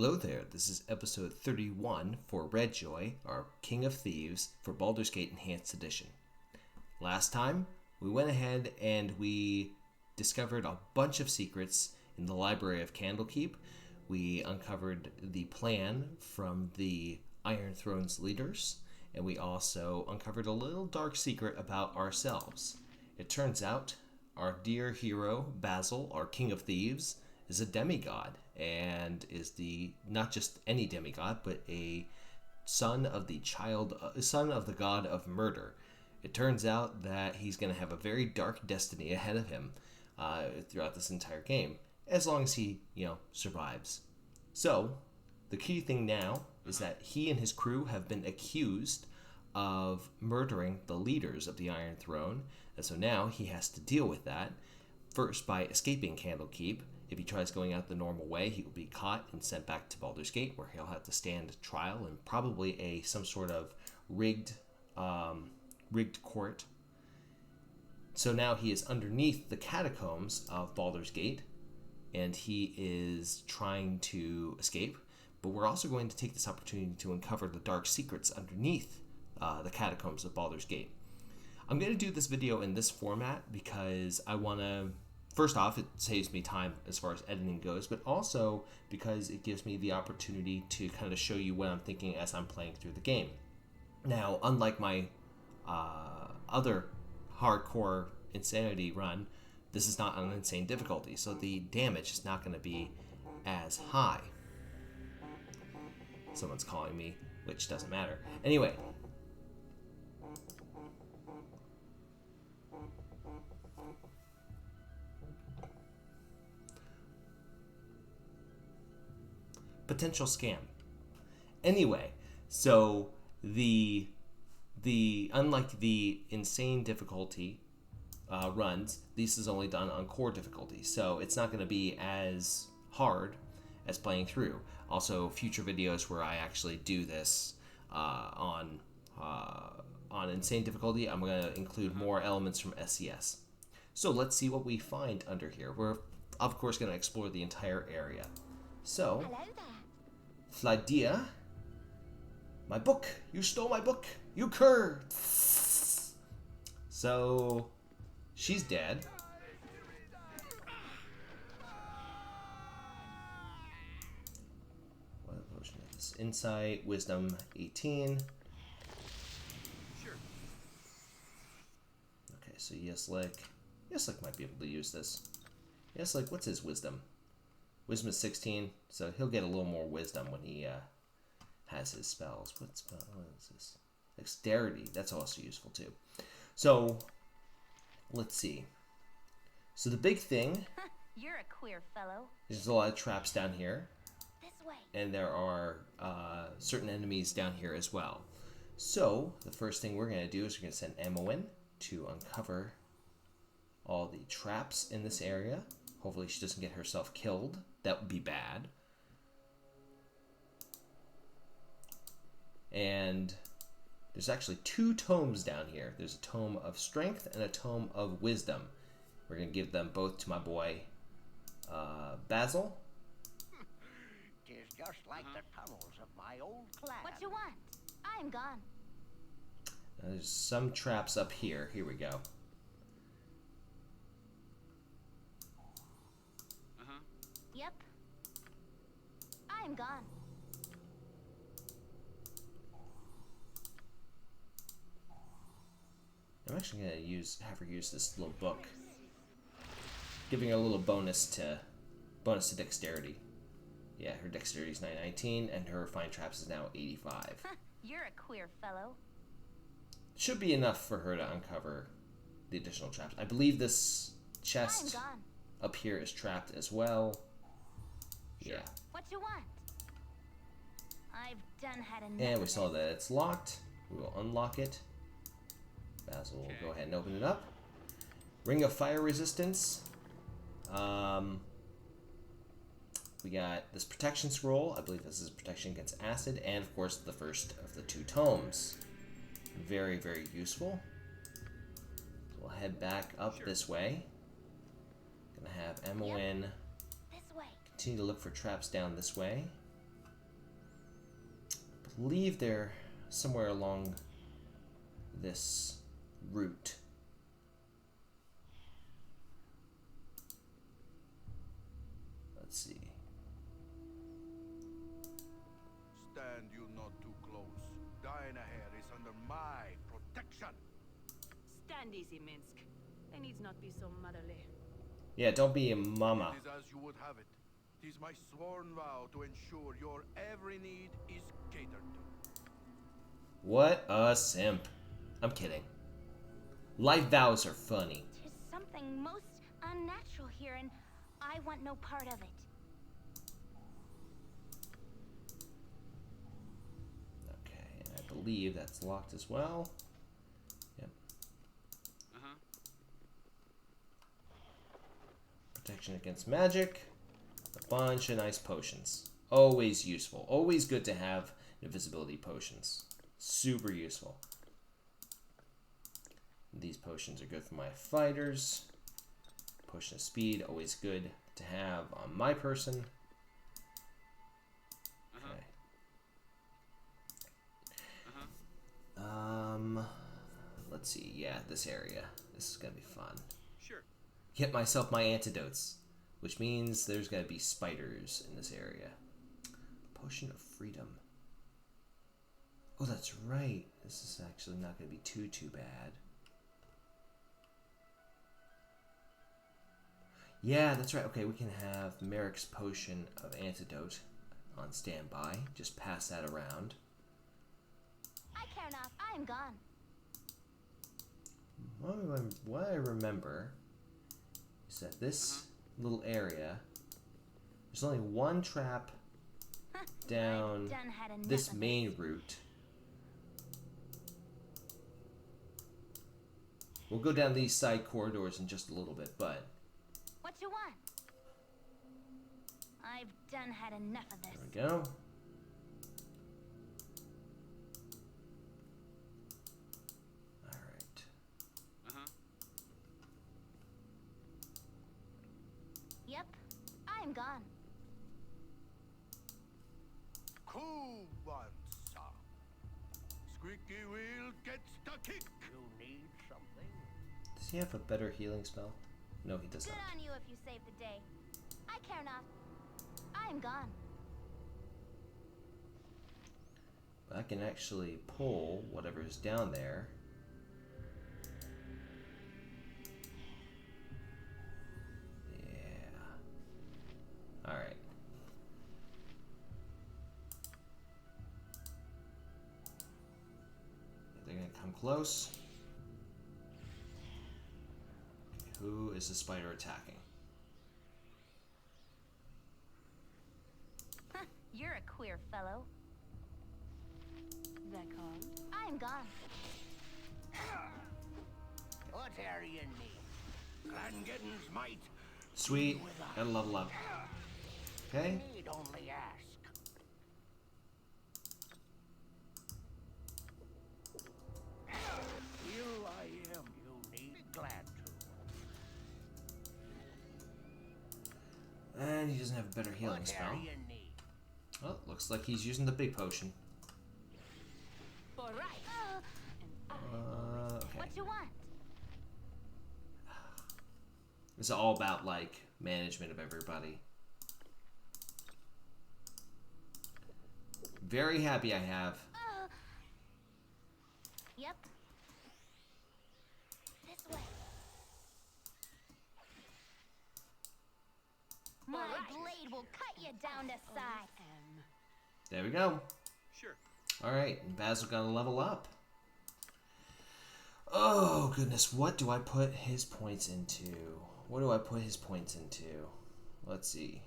Hello there, this is episode 31 for Redjoy, our King of Thieves, for Baldur's Gate Enhanced Edition. Last time, we went ahead and we discovered a bunch of secrets in the Library of Candlekeep. We uncovered the plan from the Iron Throne's leaders, and we also uncovered a little dark secret about ourselves. It turns out, our dear hero, Basil, our King of Thieves, is a demigod, and is not just any demigod, but a son of the god of murder. It turns out that he's going to have a very dark destiny ahead of him throughout this entire game, as long as he, survives. So, the key thing now is that he and his crew have been accused of murdering the leaders of the Iron Throne, and so now he has to deal with that, first by escaping Candlekeep. If he tries going out the normal way, he will be caught and sent back to Baldur's Gate, where he'll have to stand trial in probably some sort of rigged court. So now he is underneath the catacombs of Baldur's Gate, and he is trying to escape. But we're also going to take this opportunity to uncover the dark secrets underneath the catacombs of Baldur's Gate. I'm going to do this video in this format because I want to... First off, it saves me time as far as editing goes, but also because it gives me the opportunity to kind of show you what I'm thinking as I'm playing through the game. Now, unlike my other hardcore insanity run, this is not an insane difficulty, so the damage is not going to be as high. Someone's calling me, which doesn't matter. Anyway. Potential scam. Anyway, so the unlike the insane difficulty runs, this is only done on core difficulty, so it's not going to be as hard as playing through. Also, future videos where I actually do this on insane difficulty, I'm going to include more elements from SCS. So let's see what we find under here. We're of course going to explore the entire area. So, hello there. Fladia, my book! You stole my book! You cur! So, she's dead. What potion is this? Insight, Wisdom, 18. Sure. Okay, so Yeslik might be able to use this. Yeslik, what's his Wisdom? Wisdom is 16, so he'll get a little more wisdom when he has his spells. What is this? Dexterity, that's also useful too. So, let's see. So the big thing... You're a queer fellow. There's a lot of traps down here. This way. And there are certain enemies down here as well. So, the first thing we're going to do is we're going to send Ammo in to uncover all the traps in this area. Hopefully she doesn't get herself killed. That would be bad. And there's actually two tomes down here. There's a tome of strength and a tome of wisdom. We're going to give them both to my boy, Basil. Tis just like the tunnels of my old clan. What you want? I'm gone. Now, there's some traps up here. Here we go. Yep. I am gone. I'm actually going to have her use this little book, giving her a little bonus to dexterity. Yeah, her dexterity is 919, and her find traps is now 85. You're a queer fellow. Should be enough for her to uncover the additional traps. I believe this chest up here is trapped as well. Yeah. What you want? I've done had enough. And we saw that it's locked. We will unlock it. Basil will go ahead and open it up. Ring of Fire Resistance. We got this protection scroll. I believe this is protection against acid. And, of course, the first of the two tomes. Very, very useful. So we'll head back up this way. Gonna have Emma in. This way. Continue to look for traps down this way. believe they're somewhere along this route. Let's see. Stand you not too close. Dinah here is under my protection. Stand easy, Minsk. They needs not be so motherly. Yeah, don't be a mama. It is as you would have it. It is my sworn vow to ensure your every need is catered to. What a simp. I'm kidding. Life vows are funny. There's something most unnatural here, and I want no part of it. Okay, and I believe that's locked as well. Yep. Protection against magic. A bunch of nice potions. Always useful. Always good to have invisibility potions. Super useful. These potions are good for my fighters. Potion of speed, always good to have on my person. Okay. Let's see. Yeah, this area. This is gonna be fun. Sure. Get myself my antidotes, which means there's gonna be spiders in this area. Potion of freedom. Oh, that's right. This is actually not gonna be too bad. Yeah, that's right. Okay, we can have Merrick's potion of antidote on standby. Just pass that around. I care not. I am gone. What I remember is that this little area, there's only one trap down Done had enough this of main route. We'll go down these side corridors in just a little bit, but What you want? I've done had enough of this. there we go. Alright. Yep, I am gone. Cool one, sir. Squeaky wheel gets the kick. You need something? Does he have a better healing spell? No, he does Good not. on you if you save the day. I care not. I am gone. But I can actually pull whatever's down there. Yeah. Alright. They're gonna come close. Okay, who is the spider attacking? You're a queer fellow. That called? I am gone. What are you need? Glangeddon's might. Sweet. Gotta level up. Okay. Need only ask. Here I am. You need glad to. And he doesn't have a better healing What spell. are you need? Well, looks like he's using the big potion. For right. Okay. What you want? It's all about, like, management of everybody. Very happy I have. Yep. This way. My blade will cut you down to size. There we go. Sure. Alright, and Basil got to level up. Oh, goodness. What do I put his points into? What do I put his points into? Let's see.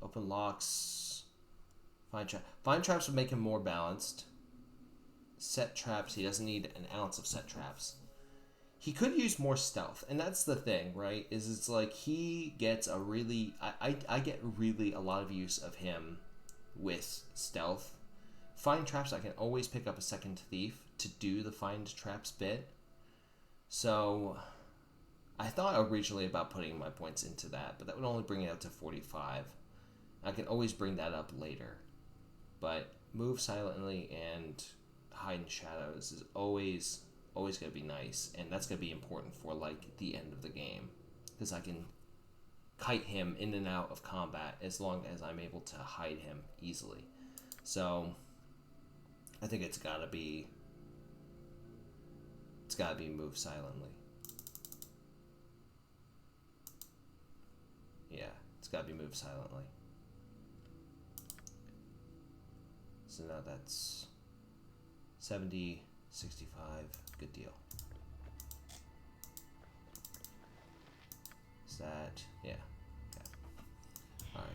Open locks. Find trap. Find traps would make him more balanced. Set traps. He doesn't need an ounce of set traps. He could use more stealth, and that's the thing, right? Is it's like he gets a really... I get really a lot of use of him with stealth. Find traps, I can always pick up a second thief to do the find traps bit. So I thought originally about putting my points into that, but that would only bring it up to 45. I can always bring that up later. But move silently and hide in shadows is always going to be nice, and that's going to be important for like the end of the game, because I can kite him in and out of combat as long as I'm able to hide him easily. So I think it's got to be move silently. Yeah, it's got to be move silently. So now that's 70, 65, good deal. Is that, yeah, okay. Alright.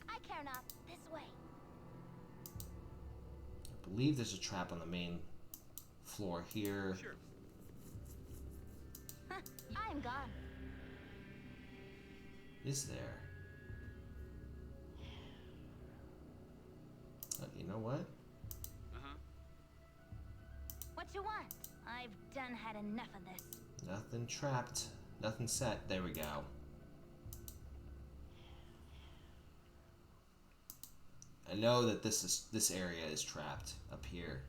I care not. This way. I believe there's a trap on the main floor here. Sure. I'm gone. Is there? You know what? What you want? I've done had enough of this. Nothing trapped. Nothing set. There we go. I know that this area is trapped up here.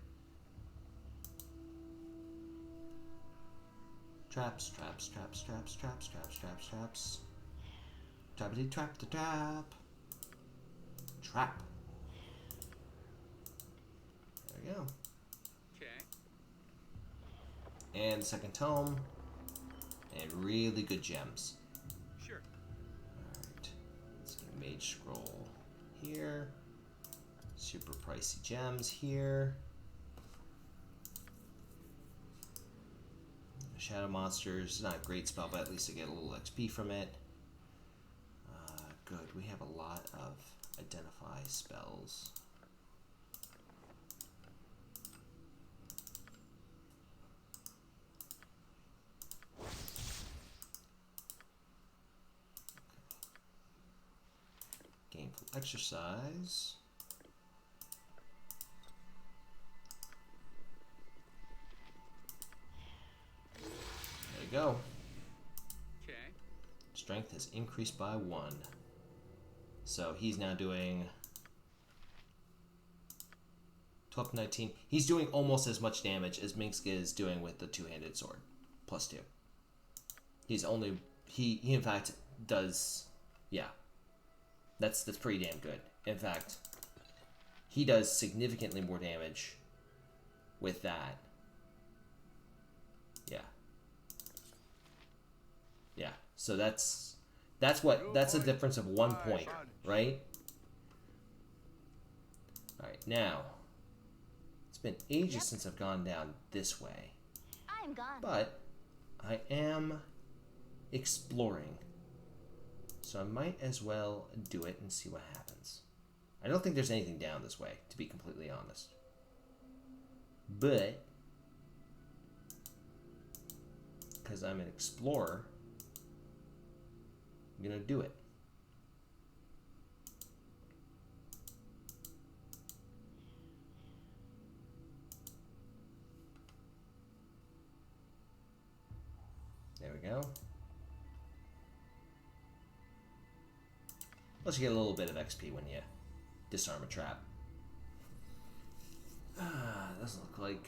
Traps, traps, traps, traps, traps, traps, traps, traps. Trappity trap the trap. Trap. There we go. Okay. And second tome. And really good gems. Sure. Alright. Let's get a mage scroll here. Super pricey gems here. Shadow monsters, not a great spell, but at least I get a little XP from it. Good, we have a lot of identify spells. Gainful exercise. There you go. Okay. Strength has increased by 1. So he's now doing 12 to 19. He's doing almost as much damage as Minsk is doing with the two-handed sword. Plus 2. He's only... He in fact does... Yeah. That's pretty damn good. In fact, he does significantly more damage with that. Yeah. Yeah. So that's a difference of 1 point, right? Alright, now it's been ages since I've gone down this way. I'm gone. But I am exploring. So I might as well do it and see what happens. I don't think there's anything down this way, to be completely honest. But because I'm an explorer, I'm gonna do it. There we go. Plus you get a little bit of XP when you disarm a trap. Doesn't look like...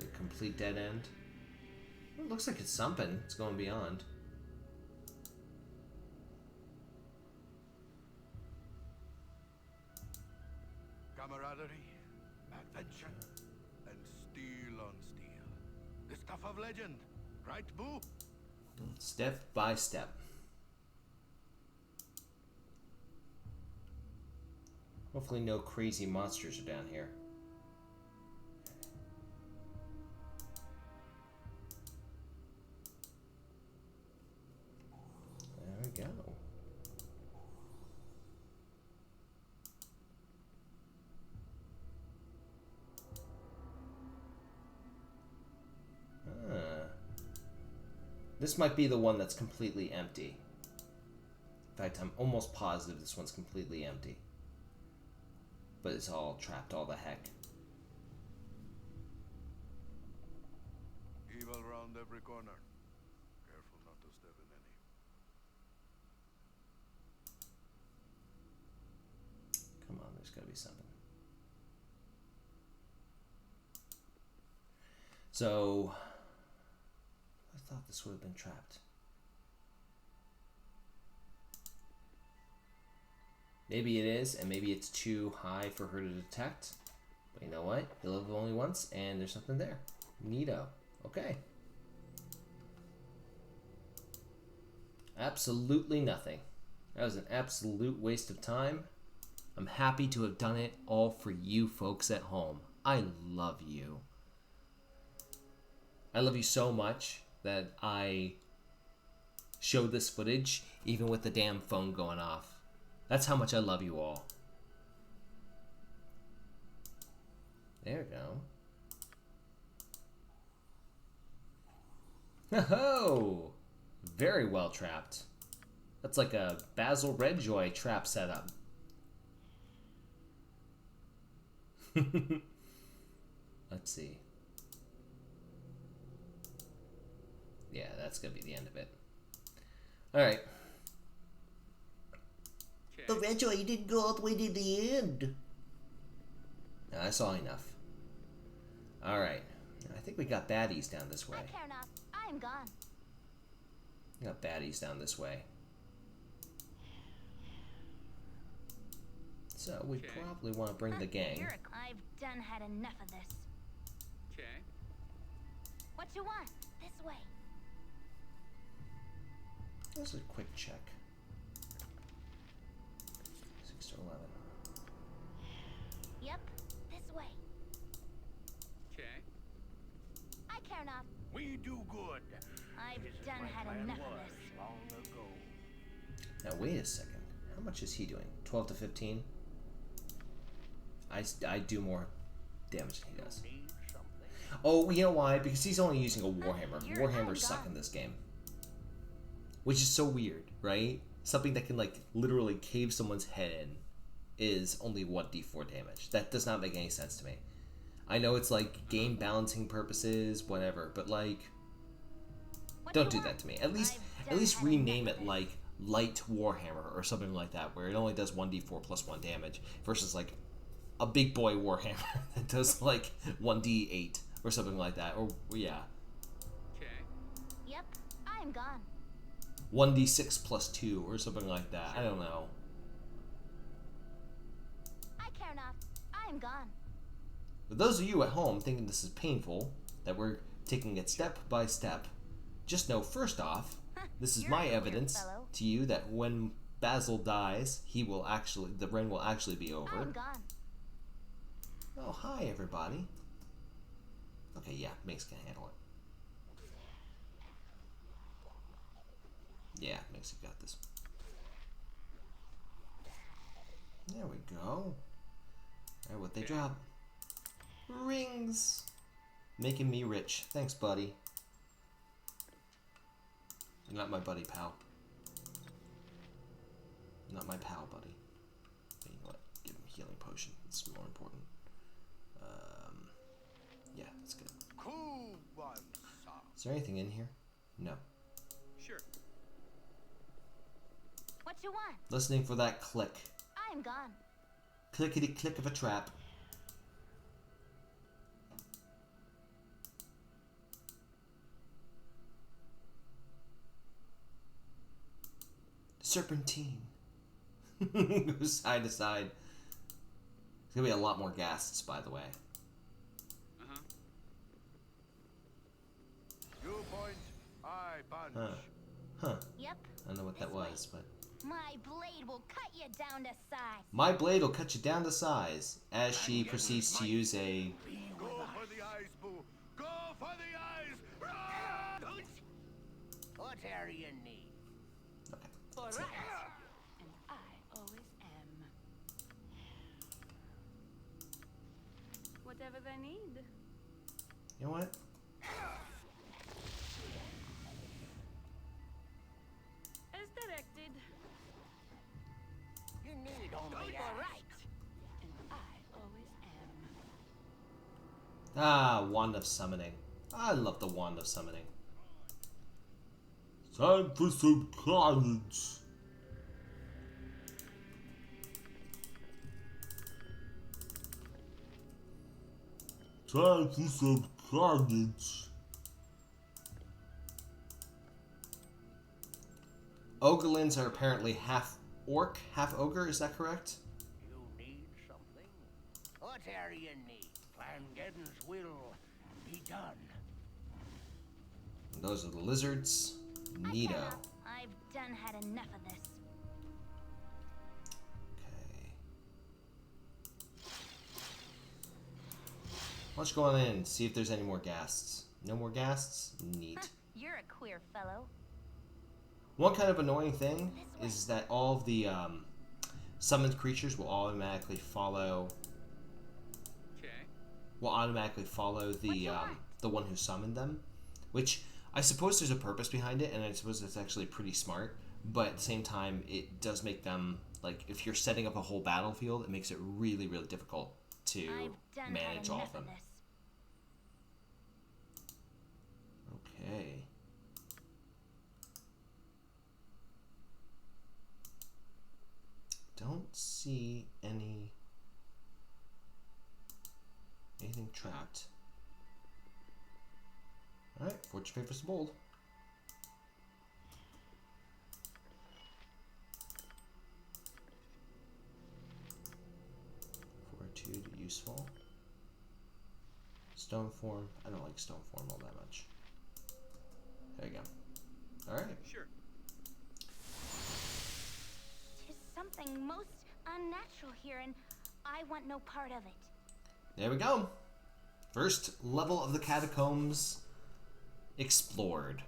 a complete dead end. Well, it looks like it's something. It's going beyond. Camaraderie, adventure, and steel on steel. The stuff of legend, right, Boo? Step by step. Hopefully no crazy monsters are down here. There we go. This might be the one that's completely empty. In fact, I'm almost positive this one's completely empty. But it's all trapped all the heck. Evil round every corner. you something. So, I thought this would have been trapped. Maybe it is, and maybe it's too high for her to detect. But you know what? You live only once, and there's something there. Neato. Okay. Absolutely nothing. That was an absolute waste of time. I'm happy to have done it all for you folks at home. I love you. I love you so much that I showed this footage even with the damn phone going off. That's how much I love you all. There we go. Ho-ho! Very well trapped. That's like a Basil Redjoy trap setup. Let's see. Yeah, that's gonna be the end of it. Alright. But Redjoy, you didn't go all the way to the end. No, I saw enough. Alright. I think we got baddies down this way. I care not. I am gone. We got baddies down this way. So we probably want to bring the gang. I've done had enough of this. Okay. What you want? This way. This is a quick check. 6 to 11. Yep, this way. Okay. I care not. We do good. I've This is done my had plan enough was of this. long ago. Now wait a second. How much is he doing? 12 to 15? I do more damage than he does. Need something? Oh, you know why? Because he's only using a Warhammer. You're Warhammers suck gone. in this game. Which is so weird, right? Something that can, like, literally cave someone's head in is only 1d4 damage. That does not make any sense to me. I know it's, like, game balancing purposes, whatever, but, like, don't do that to me. At least rename it, like, Light Warhammer or something like that, where it only does 1d4 plus 1 damage, versus, like, a big boy Warhammer that does, like, 1d8 or something like that. Or, yeah. Okay. Yep, I am gone. 1d6 plus 2 or something like that. I don't know. I care not. I am gone. For those of you at home thinking this is painful, that we're taking it step by step, just know first off, this is You're my a weird evidence fellow. to you that when Basil dies, the reign will actually be I am over. gone. Oh, hi everybody. Okay, yeah, Mix can handle it. Yeah, Mix got this. There we go. Alright, what they drop? Rings! Making me rich. Thanks, buddy. Not my buddy, pal. Not my pal, buddy. But you know what? Give him a healing potion. It's more important. Yeah, that's good. Cool one, sir. Is there anything in here? No. Sure. What you want? Listening for that click. I am gone. Clickety click of a trap. Serpentine. Goes side to side. There's gonna be a lot more ghasts, by the way. Uh-huh. You point, I punch. Huh. Yep. I don't know what that was, but My blade will cut you down to size. my blade will cut you down to size as she proceeds to use a. Go for the eyes, Boo. Go for the eyes. Run! Whatever you need. Okay. All right. And I always am. Whatever they need. You know what? As directed. You need only All eyes. right. And I always am. Ah, Wand of Summoning. I love the Wand of Summoning. Time for some cards. Time for some carnage. Ogolins are apparently half orc, half ogre, is that correct? You need something? Whatever you need, Plangeddon's will be done. And those are the lizards. Neato. I've done had enough of this. Okay. Let's go on in and see if there's any more ghasts. No more ghasts? Neat. You're a queer fellow. One kind of annoying thing is that all of the summoned creatures will automatically follow. Okay. Will automatically follow the one who summoned them, which I suppose there's a purpose behind it, and I suppose it's actually pretty smart. But at the same time, it does make them, like, if you're setting up a whole battlefield, it makes it really, really difficult to manage all of them. Okay. Don't see anything trapped. Alright, fortune favors the bold. Fortitude, useful. Stone form. I don't like stone form all that much. There you go. Alright. Sure. Tis something most unnatural here, and I want no part of it. There we go. First level of the catacombs explored.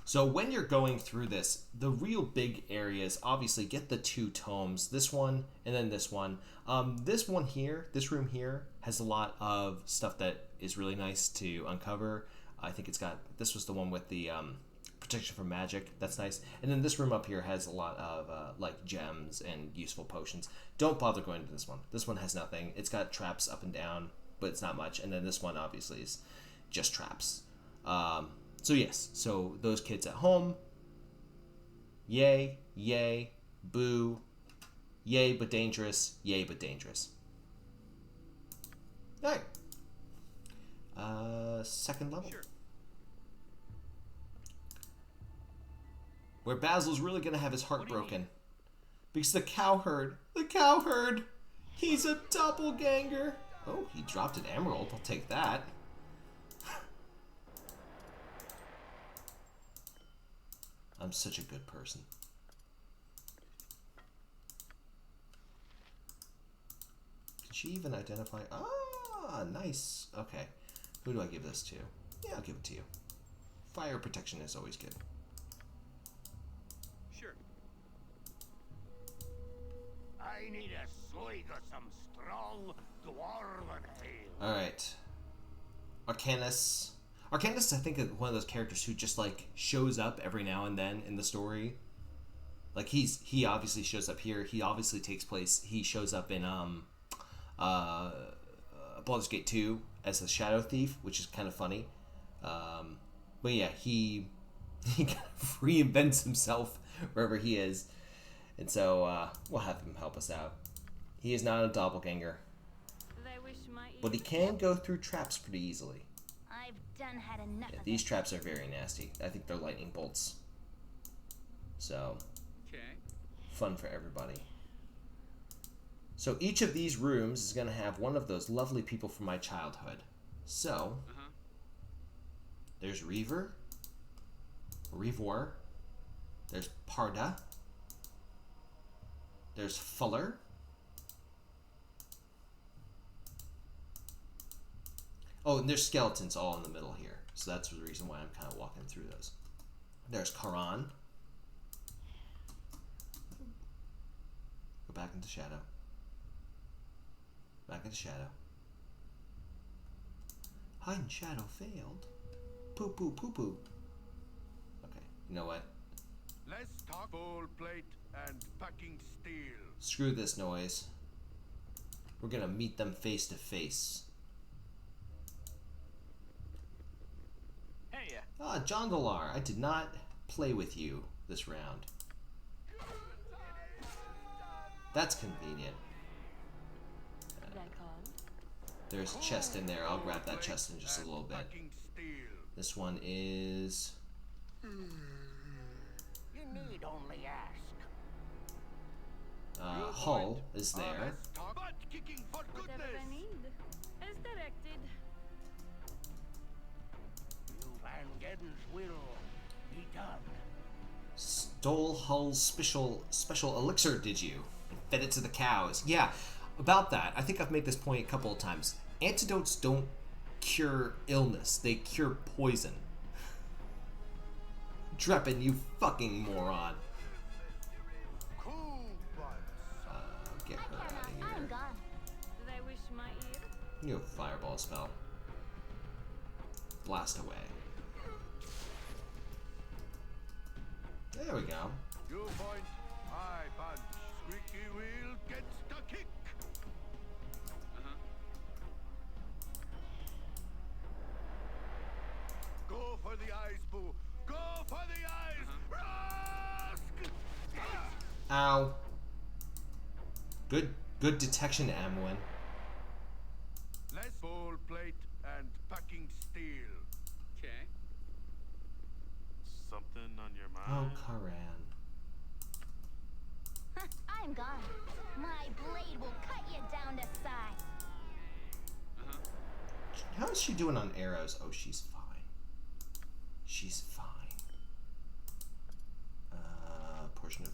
So when you're going through this, the real big areas, obviously get the two tomes, this one and then this one. This one here, this room here, has a lot of stuff that is really nice to uncover. I think it's got, this was the one with the protection from magic, that's nice. And then this room up here has a lot of like gems and useful potions. Don't bother going to this one. This one has nothing. It's got traps up and down, but it's not much. And then this one obviously is just traps. So yes, so those kids at home, yay, yay, boo, yay but dangerous, yay but dangerous. Alright. Second level. Sure. Where Basil's really gonna have his heart broken. Because the cowherd, he's a doppelganger. Oh, he dropped an emerald, I'll take that. I'm such a good person. Can she even identify? Ah, nice. Okay. Who do I give this to? Yeah, I'll give it to you. Fire protection is always good. Sure. I need a swig of some strong dwarven ale. Alright. Arcanus. Arcanus, I think, is one of those characters who just, like, shows up every now and then in the story. Like, he obviously shows up here. He obviously takes place. He shows up in Baldur's Gate 2 as the Shadow Thief, which is kind of funny. But yeah, he kind of reinvents himself wherever he is. And so we'll have him help us out. He is not a doppelganger. But he can go through traps pretty easily. I've done had enough of These it. traps are very nasty. I think they're lightning bolts. So, Okay. fun for everybody. So each of these rooms is going to have one of those lovely people from my childhood. So, there's Reaver, Reavor, there's Parda, there's Fuller, oh, and there's skeletons all in the middle here. So that's the reason why I'm kind of walking through those. There's Karan. Go back into shadow. Back into shadow. Hide in shadow failed. Poo poo poo poo. Okay, you know what? Let's talk full plate and packing steel. Screw this noise. We're gonna meet them face to face. Hey, Ah, Jondalar, I did not play with you this round. That's convenient. That called? There's a chest in there. I'll grab that chest in just a little bit. Packing steel. This one is... You need only ask. Hull is there. Let's talk butt kicking for Whatever goodness. they need. As directed. You Van Geddens will be done. Stole Hull's special elixir, did you? And fed it to the cows. Yeah, about that. I think I've made this point a couple of times. Antidotes don't cure illness. They cure poison. Dreppin, you fucking moron. Cool butts. Get I her out cannot. of I'm here. gone. Did I wish my ear? You have a fireball spell. Blast away. There we go. You point, I punch. Squeaky wheel gets the kick. Go for the eyes, Boo. Go for the eyes. Rask! Ow. Good detection, Amwin. Less bowl plate and packing steel. Okay. Something on your Oh, mind? Karan. I'm gone. My blade will cut you down to size. How is she doing on arrows? Oh, she's fine. She's fine. Potion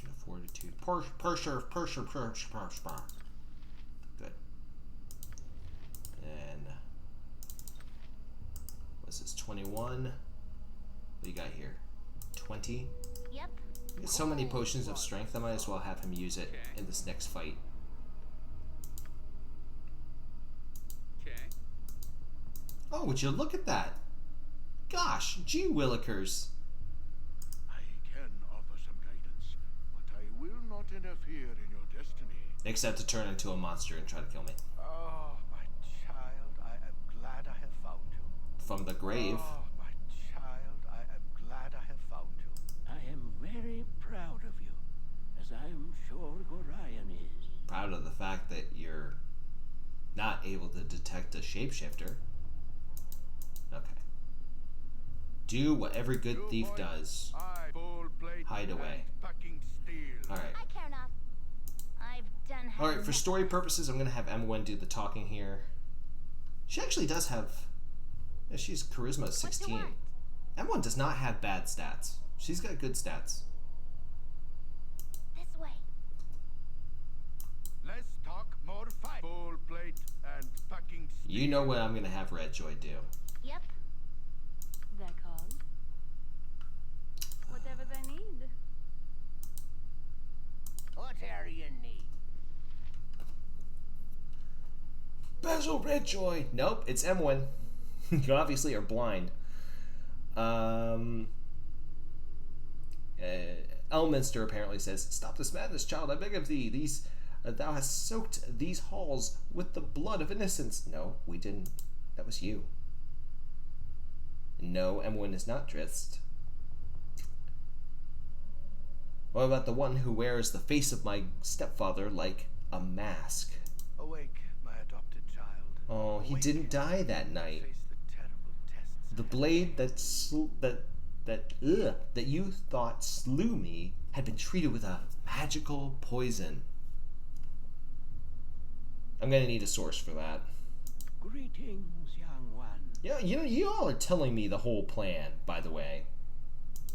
of fortitude. Good. And what's this? 21. What do you got here? 20. Yep. You get so many potions of strength. I might as well have him use it in this next fight. Okay. Oh, would you look at that? Gosh, gee willikers. I can offer some guidance, but I will not interfere in your destiny. Except to turn into a monster and try to kill me. Oh, my child, I am glad I have found you. From the grave. Oh, my child, I am glad I have found you. I am very proud of you, as I'm sure Gorion is. Proud of the fact that you're not able to detect a shapeshifter. Okay. Do what every good You thief point, does. I bowl plate Hide away. and packing steel. Alright. I care not. I've done. Alright, having for it. story purposes, I'm going to have Emwen do the talking here. She actually does have... Yeah, she's charisma 16. want? Emwen does not have bad stats. She's got good stats. This way. Let's talk more fight. Bowl plate and packing steel. You know what I'm going to have Redjoy do. Yep. That called? Whatever they need. Whatever you need. Basil Redjoy! Nope, it's Emwen. You obviously are blind. Elminster apparently says, "Stop this madness, child, I beg of thee. Thou hast soaked these halls with the blood of innocence." No, we didn't. That was you. No, Emwen is not Drizzt. What about the one who wears the face of my stepfather like a mask? Awake, my adopted child. Oh, he Awake. didn't die that night. Face the terrible tests. The blade that you thought slew me had been treated with a magical poison. I'm gonna need a source for that. Greetings, young one. Yeah, you all are telling me the whole plan, by the way.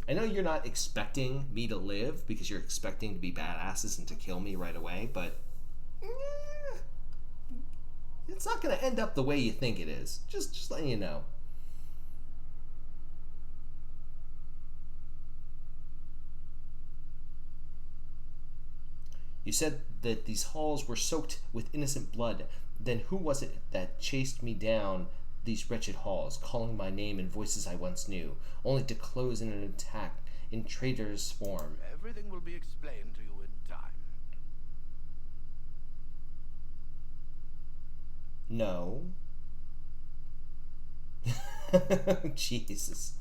I know you're not expecting me to live because you're expecting to be badasses and to kill me right away, but it's not gonna end up the way you think it is. Just letting you know. You said that these halls were soaked with innocent blood. Then who was it that chased me down these wretched halls, calling my name in voices I once knew, only to close in an attack in traitor's form? Everything will be explained to you in time. No. Jesus.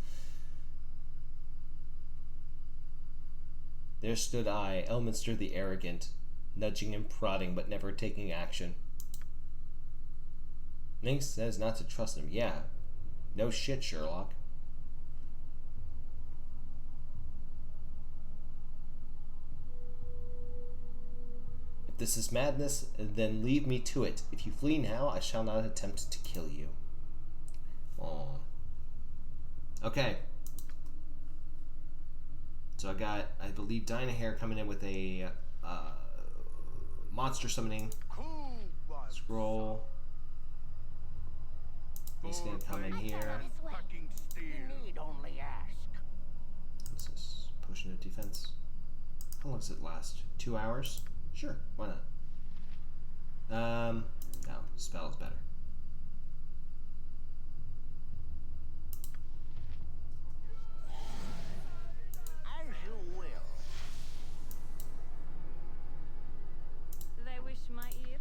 There stood I, Elminster the arrogant, nudging and prodding but never taking action. Mink says not to trust him. Yeah. No shit, Sherlock. If this is madness, then leave me to it. If you flee now, I shall not attempt to kill you. Oh. Okay. So I got, I believe, Dynahair coming in with a monster summoning scroll. He's gonna come in here. You need only ask. What's this? Potion of defense. How long does it last? 2 hours? Sure, why not? No, spell is better. As you will. They wish my ear?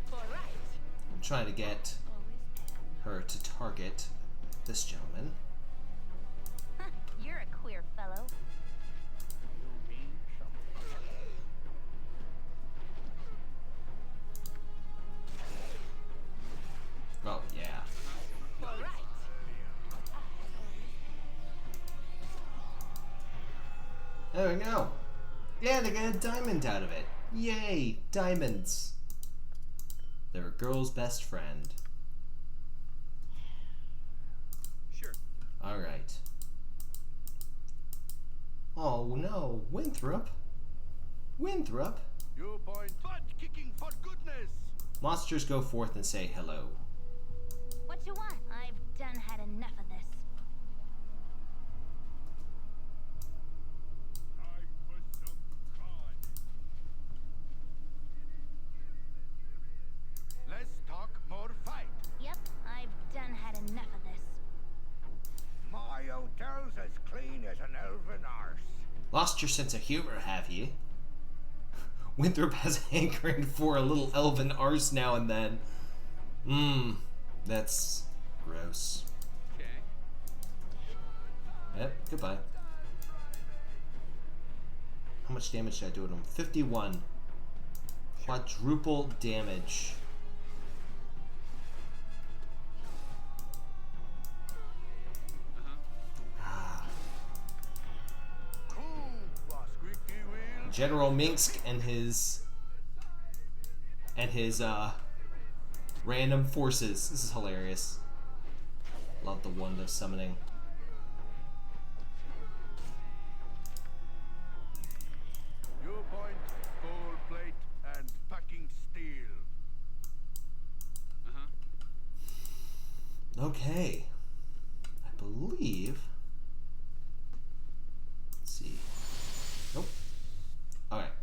For right. I'm trying to get her to target this gentleman. You're a queer fellow. You need something. Oh, yeah. For right. There we go. Yeah, they got a diamond out of it. Yay, diamonds. They're a girl's best friend. Sure. Alright. Oh no, Winthrop. Winthrop. You point butt kicking for goodness. Monsters go forth and say hello. What you want? I've done had enough of this. Time for some carnage. Less talk, more fight. Yep, I've done had enough of this. My hotel's as clean as an elven arse. Lost your sense of humor, have ye? Winthrop has hankering for a little elven arse now and then. That's gross. Okay. Yep, goodbye. How much damage did I do to him? 51. Quadruple damage. Squeaky wheel. General Minsk and his random forces. This is hilarious. Love the wand of summoning. You point gold plate and packing steel. Okay. I believe. Let's see. Nope. Alright.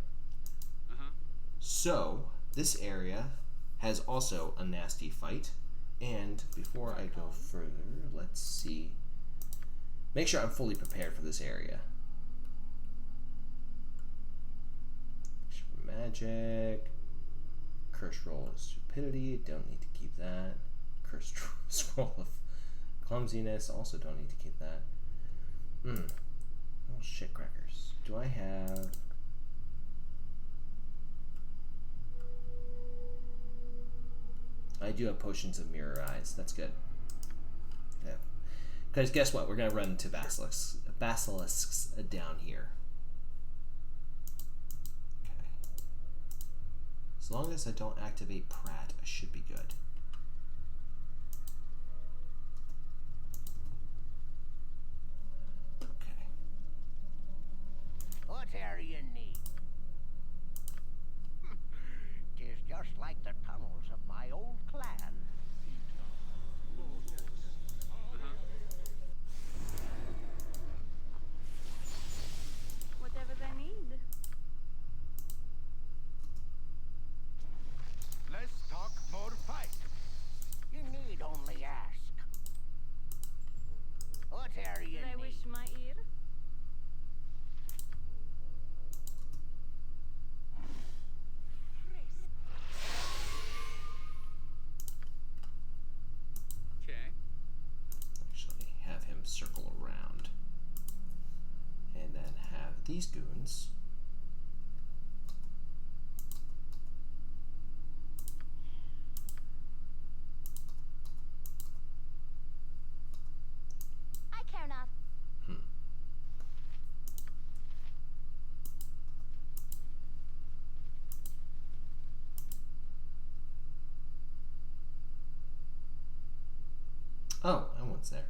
So, this area has also a nasty fight. And before I go further, let's see. Make sure I'm fully prepared for this area. Magic. Curse roll of stupidity. Don't need to keep that. Curse scroll of clumsiness. Also don't need to keep that. Oh, shit crackers. Do I have... I do have potions of mirror eyes. That's good. Yeah. Because guess what? We're going to run into basilisks down here. Okay. As long as I don't activate Pratt, I should be good. Okay. Whatever you need. Tis just like the tunnels of my old clan. Whatever they need. Less talk, more fight. these goons. I care not. Oh, Emwyn's there.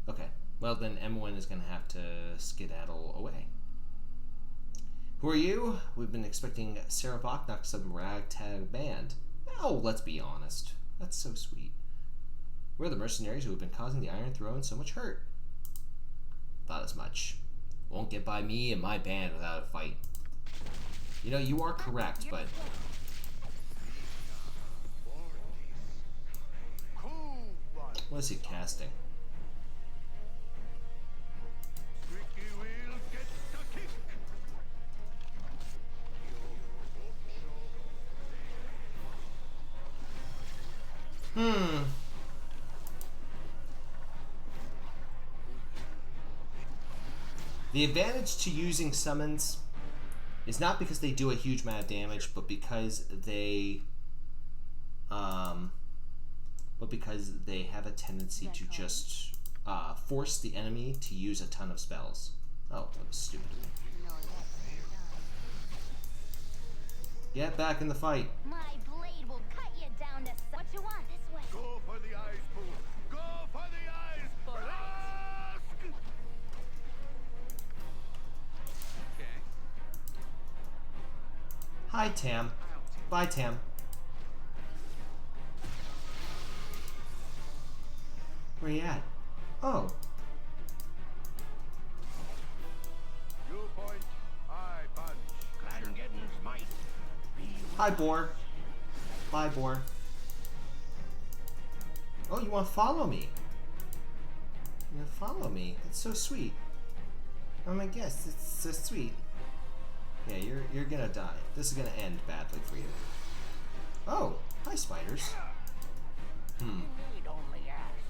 Okay. Well, then Emwyn is going to have to skedaddle away. Who are you? We've been expecting Sarah Bachnock, some ragtag band. Oh, let's be honest. That's so sweet. We're the mercenaries who have been causing the Iron Throne so much hurt. Thought as much. Won't get by me and my band without a fight. You know, you are correct, but... What is he casting? The advantage to using summons is not because they do a huge amount of damage, but because they have a tendency to just force the enemy to use a ton of spells. Oh, that was stupid of me. Get back in the fight. My blade will cut you down to what you want this way. Go for the eyes, Boo! Go for the eyes! Ask! Okay. Hi, Tam. Bye, Tam. Where you at? Oh. You point, I punch. Clangeddon's might be Hi, Boar. Bye, Boar. Oh, you want to follow me? You want to follow me? That's so sweet. Oh my gosh, it's so sweet. Yeah, you're gonna die. This is gonna end badly for you. Oh, hi, spiders. You need only ask.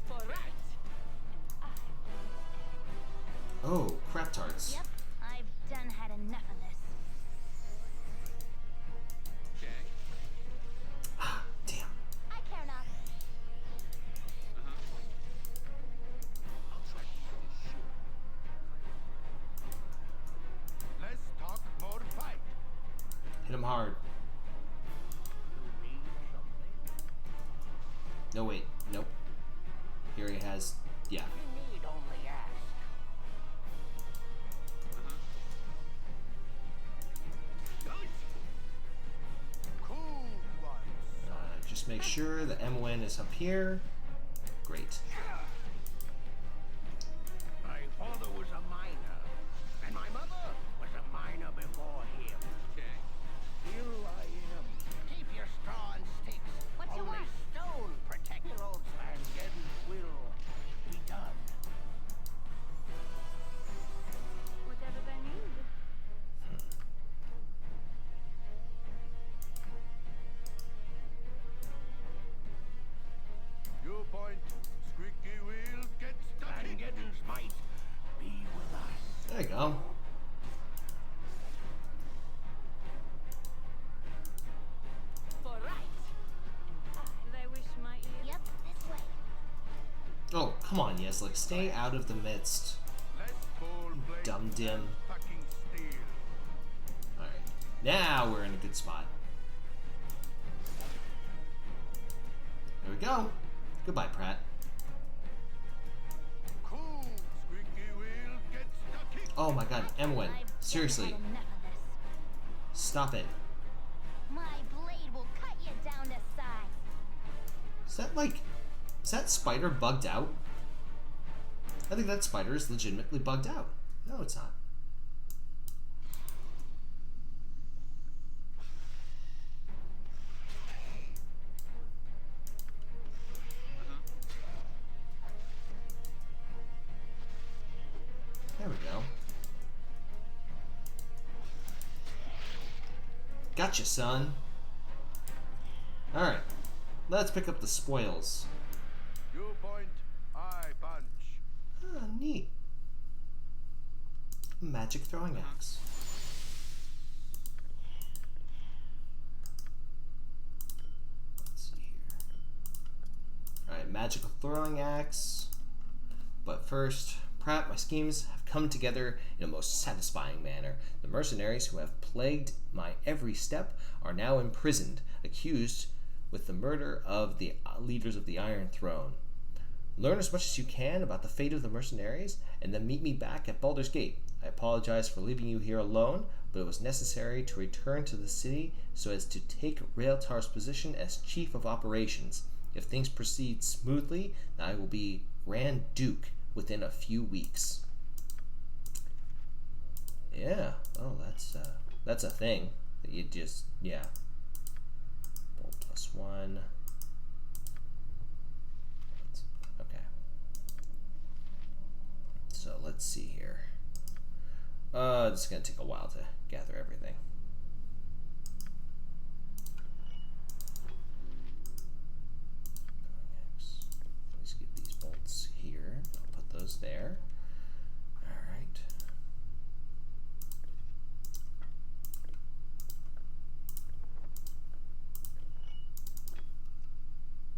For right. Oh, crap tarts. Yep, I've done had enough of this. Okay. Ah, damn. I care not. I'll try to keep this short. Less talk, more fight. Hit him hard. You need something. No, wait. Nope. Here he has... Yeah. You need only ask. Cool ones. Just make sure the MON is up here. Great. My father was a miner, and my mother was a miner before him. Okay. Here I am. Keep your straw and sticks. What you Only want? stone protect your old Clangeddon's will be done. Whatever they need. You point, squeaky wheel, get stuck. Clangeddon's might be with us. There you go. For right. They wish my ear. Yep, this way. Oh, come on, Yeslik. Stay out of the midst. Less cold blade Dum dim. and fucking steel. Alright. Now we're in a good spot. There we go. Goodbye, Pratt. Cool, squeaky wheel, get stuck. Oh my god, Emwyn. I've Seriously. had enough of this. Stop it. My blade will cut you down to size. Is that like... Is that spider bugged out? I think that spider is legitimately bugged out. No, it's not. There we go. Gotcha, son. Alright. Let's pick up the spoils. You point, I punch. neat. Magic throwing axe. Let's see here. Alright, magical throwing axe. But first, Pratt, my schemes have come together in a most satisfying manner. The mercenaries who have plagued my every step are now imprisoned, accused with the murder of the leaders of the Iron Throne. Learn as much as you can about the fate of the mercenaries, and then meet me back at Baldur's Gate. I apologize for leaving you here alone, but it was necessary to return to the city so as to take Raeltar's position as Chief of Operations. If things proceed smoothly, then I will be Grand Duke within a few weeks. Yeah, oh, that's a thing that you just, yeah. Bold +1. Okay. So let's see here. It's gonna take a while to gather everything. Let's get these bolts here. I'll put those there. Alright.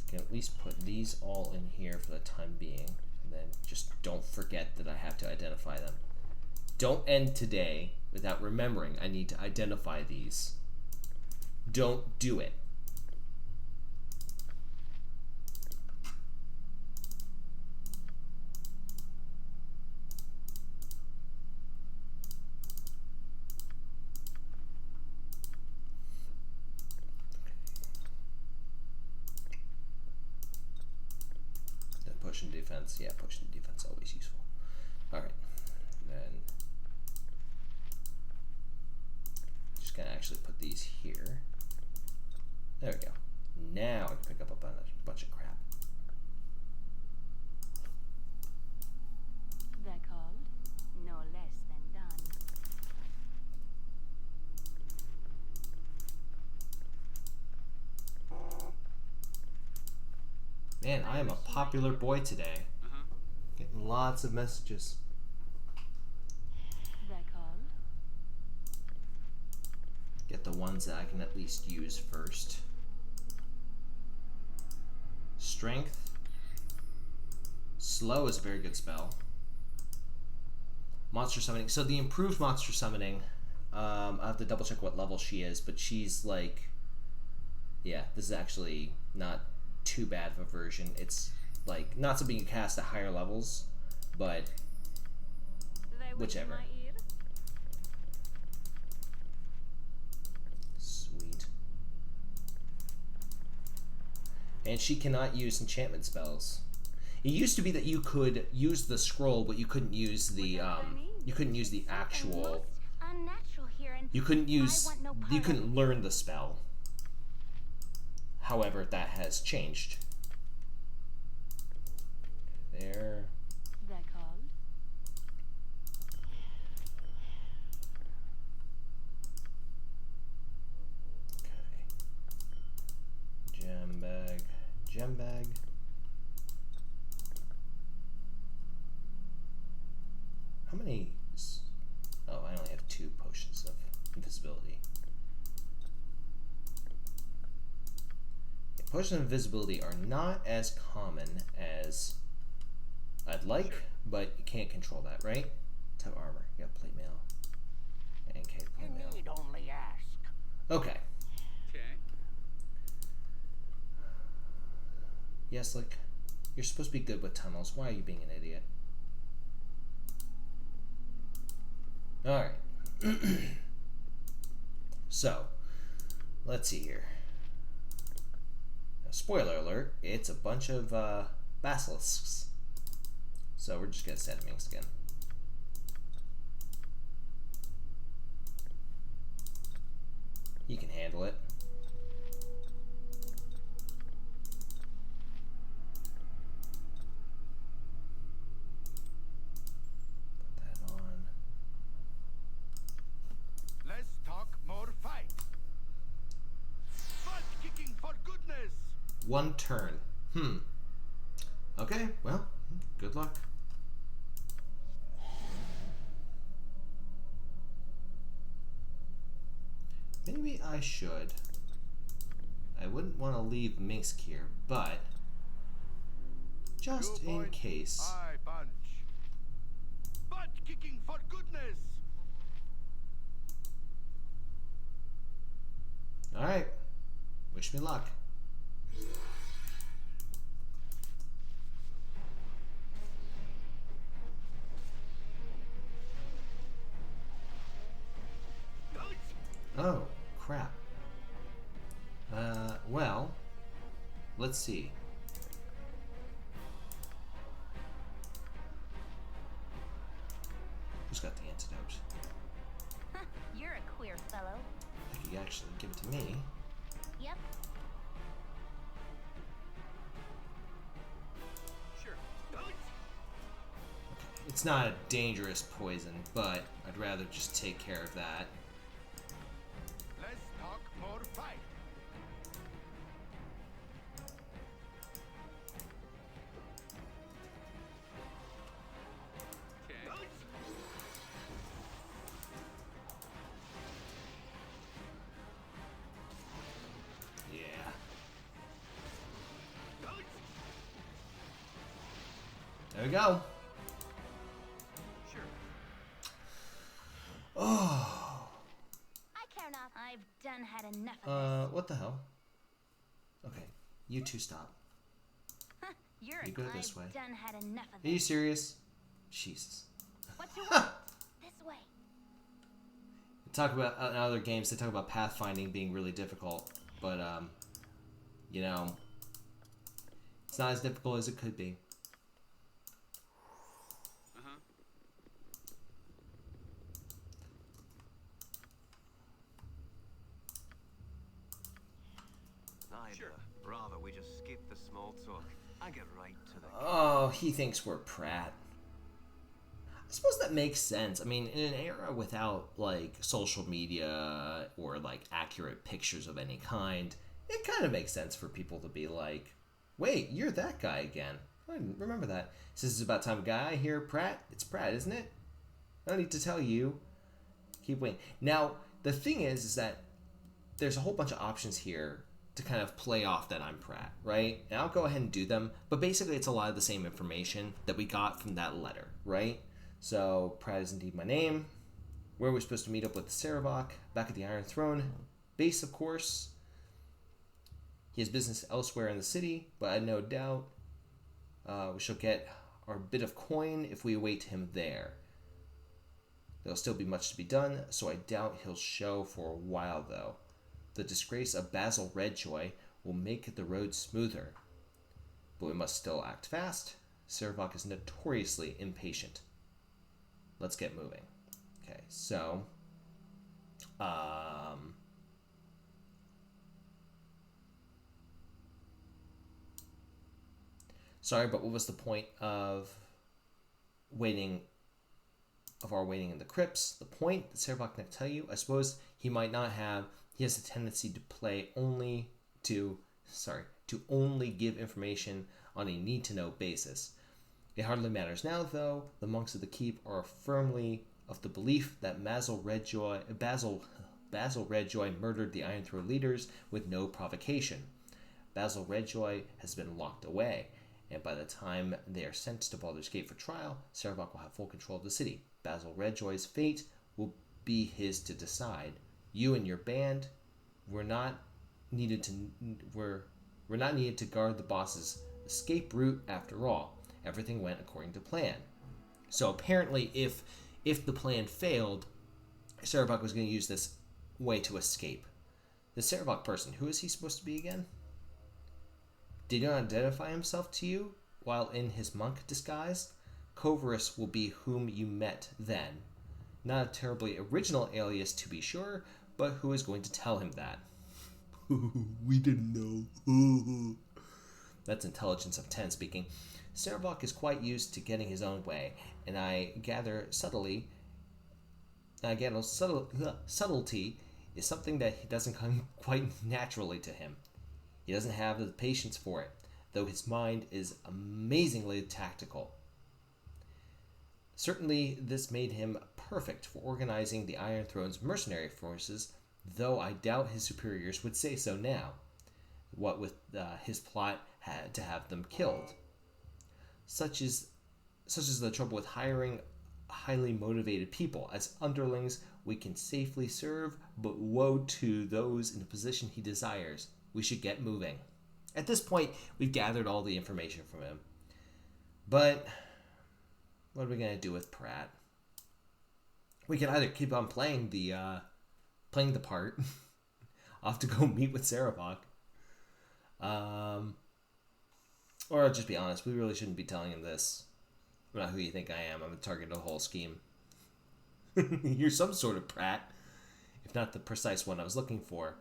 Can at least put these all in here for the time being. And then just don't forget that I have to identify them. Don't end today without remembering I need to identify these. Don't do it. The push and defense. Yeah, push and defense always useful. Alright. Then just gonna actually put these here. There we go. Now I can pick up a bunch of crap. They're called no less than done. Man, I am a popular boy today. Getting lots of messages. They're called. Get the ones that I can at least use first. Strength. Slow is a very good spell. Monster summoning. So the improved monster summoning, I'll have to double check what level she is, but she's like, yeah, this is actually not too bad of a version. It's like not something you cast at higher levels, but They whisper whichever. my ear. Sweet. And she cannot use enchantment spells. It used to be that you could use the scroll, but you couldn't use the actual. Unnatural here, and You couldn't I use. want no part You of couldn't learn the spell. However, that has changed. There. They're called. Okay. Gem bag. Gem bag. How many? Oh, I only have 2 potions of invisibility. Yeah, potions of invisibility are not as common as I'd like, but you can't control that, right? Type armor. You got plate mail. And cave You plate mail. need only ask. Okay. Okay. Yes, like, you're supposed to be good with tunnels. Why are you being an idiot? Alright. So, let's see here. Now, spoiler alert, it's a bunch of basilisks. So we're just gonna set Minx again. You can handle it. Put that on. Less talk, more fight. Butt kicking for goodness. 1 turn. Okay, well, good luck. I should. I wouldn't want to leave Minsk here, but just Two in points, case. I punch. Butt kicking for goodness! Alright. Wish me luck. Oh, crap. Well, let's see. Who's got the antidote? You're a queer fellow. I could actually give it to me. Yep. Sure. It's not a dangerous poison, but I'd rather just take care of that. Let's talk more fight. Okay. Yeah. There we go. Sure. Oh. I care not. I've done had enough of What the hell? Okay, you two stop. this. You're You go this way. I've done had enough of Are you this. serious? Jesus. What you want? This way. Talk about in other games. They talk about pathfinding being really difficult, but you know, it's not as difficult as it could be. Uh-huh. Sure. Rather, we just skip the small talk. I get right to the. Oh, he thinks we're Pratt. I suppose that makes sense. I mean, in an era without like social media or like accurate pictures of any kind, it kind of makes sense for people to be like, "Wait, you're that guy again. I didn't remember that." Since it's about time guy here, Pratt. It's Pratt, isn't it? I don't need to tell you. Keep waiting. Now, the thing is that there's a whole bunch of options here to kind of play off that I'm Pratt, right? And I'll go ahead and do them, but basically it's a lot of the same information that we got from that letter, right? So, Pratt is indeed my name. Where we're supposed to meet up with Sarevok, back at the Iron Throne. Base, of course. He has business elsewhere in the city, but I no doubt we shall get our bit of coin if we await him there. There'll still be much to be done, so I doubt he'll show for a while, though. The disgrace of Basil Redjoy will make the road smoother. But we must still act fast. Sarevok is notoriously impatient. Let's get moving. Okay, so... Sorry, but what was the point of our waiting in the crypts? The point that Sarevok can tell you, I suppose he might not have. He has a tendency to only give information on a need-to-know basis. It hardly matters now, though. The monks of the keep are firmly of the belief that Basil Redjoy murdered the Iron Throne leaders with no provocation. Basil Redjoy has been locked away, and by the time they are sent to Baldur's Gate for trial, Sarevok will have full control of the city. Basil Redjoy's fate will be his to decide. You and your band were not needed to guard the boss's escape route after all. Everything went according to plan. So apparently if the plan failed, Sarevok was going to use this way to escape. The Sarevok person, who is he supposed to be again? Did he not identify himself to you while in his monk disguise? Coverus will be whom you met then. Not a terribly original alias to be sure, but who is going to tell him that? We didn't know. That's Intelligence of 10 speaking. Sarevok is quite used to getting his own way, and I gather subtlety is something that doesn't come quite naturally to him. He doesn't have the patience for it, though his mind is amazingly tactical. Certainly, this made him perfect for organizing the Iron Throne's mercenary forces though I doubt his superiors would say so now, what with his plot had to have them killed. Such is the trouble with hiring highly motivated people. As underlings, we can safely serve, but woe to those in the position he desires. We should get moving. At this point, we've gathered all the information from him. But what are we going to do with Pratt? We can either keep on playing the part. I'll have to go meet with Sarabok. Or I'll just be honest, we really shouldn't be telling him this. I'm not who you think I am. I'm the target of the whole scheme. You're some sort of Pratt, if not the precise one I was looking for.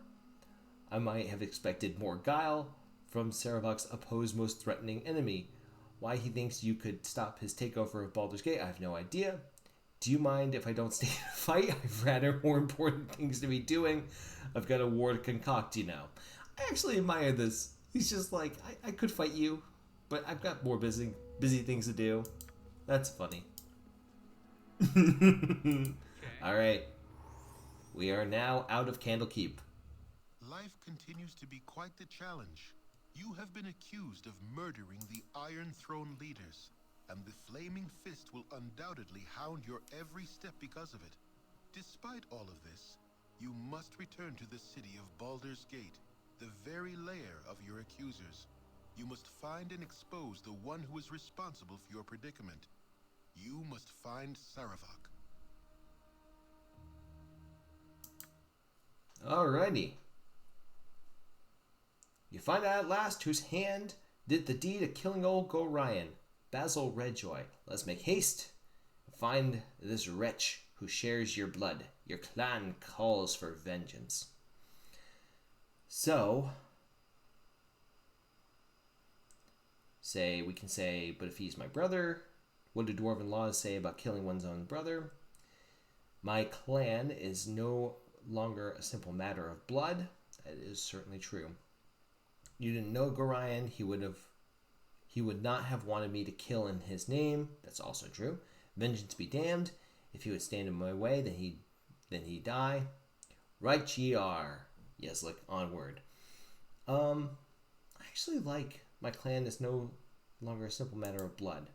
I might have expected more guile from Sarabok's opposed most threatening enemy. Why he thinks you could stop his takeover of Baldur's Gate, I have no idea. Do you mind if I don't stay in a fight? I've rather more important things to be doing. I've got a war to concoct, you know. I actually admire this. He's just like, I could fight you, but I've got more busy things to do. That's funny. Alright. We are now out of Candlekeep. Life continues to be quite the challenge. You have been accused of murdering the Iron Throne leaders, and the Flaming Fist will undoubtedly hound your every step because of it. Despite all of this, you must return to the city of Baldur's Gate, the very lair of your accusers. You must find and expose the one who is responsible for your predicament. You must find Sarabok. Alrighty. You find out at last whose hand did the deed of killing old Gorion, Basil Redjoy. Let's make haste and find this wretch who shares your blood. Your clan calls for vengeance. So, we can say, but if he's my brother, what do dwarven laws say about killing one's own brother? My clan is no longer a simple matter of blood. That is certainly true. You didn't know Gorion, he would not have wanted me to kill in his name. That's also true. Vengeance be damned. If he would stand in my way, then he die. Right ye are. Yes, look, onward. I actually like my clan is no longer a simple matter of blood.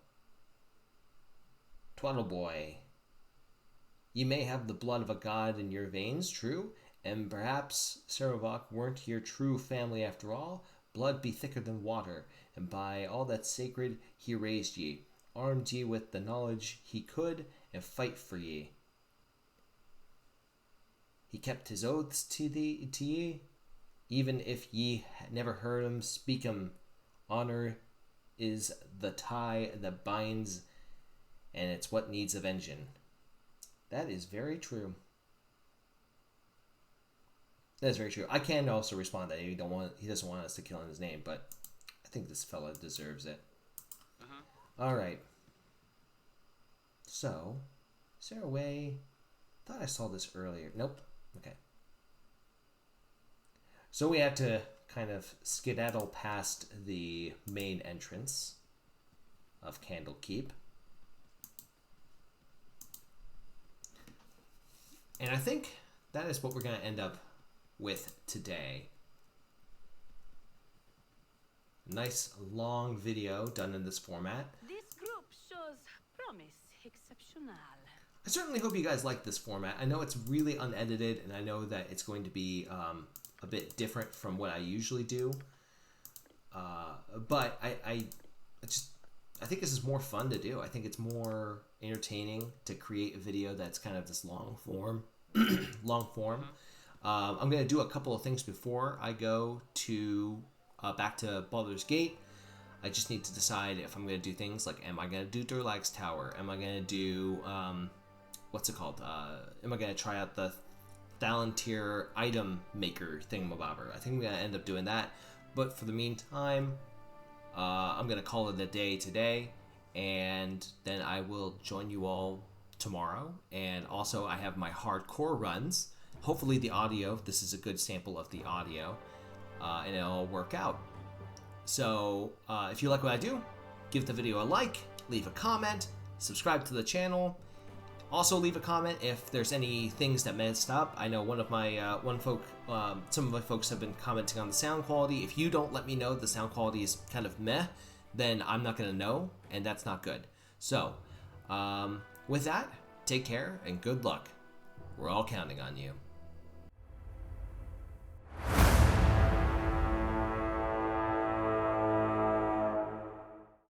Twaddle boy. You may have the blood of a god in your veins, true, and perhaps Sarabok weren't your true family after all. Blood be thicker than water, and by all that's sacred he raised ye, armed ye with the knowledge he could, and fight for ye. He kept his oaths to ye, even if ye never heard him speak 'em. Honor is the tie that binds, and it's what needs avenging. That is very true. That's very true. I can also respond that he doesn't want us to kill in his name, but I think this fella deserves it. All right. So, is there a way? Thought I saw this earlier. Nope. Okay. So we have to kind of skedaddle past the main entrance of Candlekeep. And I think that is what we're going to end up with today. Nice long video done in this format. This group shows promise exceptional. I certainly hope you guys like this format. I know it's really unedited, and I know that it's going to be a bit different from what I usually do. But I think this is more fun to do. I think it's more entertaining to create a video that's kind of this long form. I'm going to do a couple of things before I go to back to Baldur's Gate. I just need to decide if I'm going to do things like, am I going to do Durlag's Tower? Am I going to do, what's it called? Am I going to try out the Thalantir item maker thingamabobber? I think I'm going to end up doing that. But for the meantime, I'm going to call it a day today. And then I will join you all tomorrow. And also I have my hardcore runs. Hopefully the audio, this is a good sample of the audio, and it'll work out. So if you like what I do, give the video a like, leave a comment, subscribe to the channel, Also, leave a comment if there's any things that messed up. I know one of my some of my folks have been commenting on the sound quality. If you don't let me know the sound quality is kind of meh, then I'm not gonna know, and that's not good. So, with that, take care and good luck. We're all counting on you.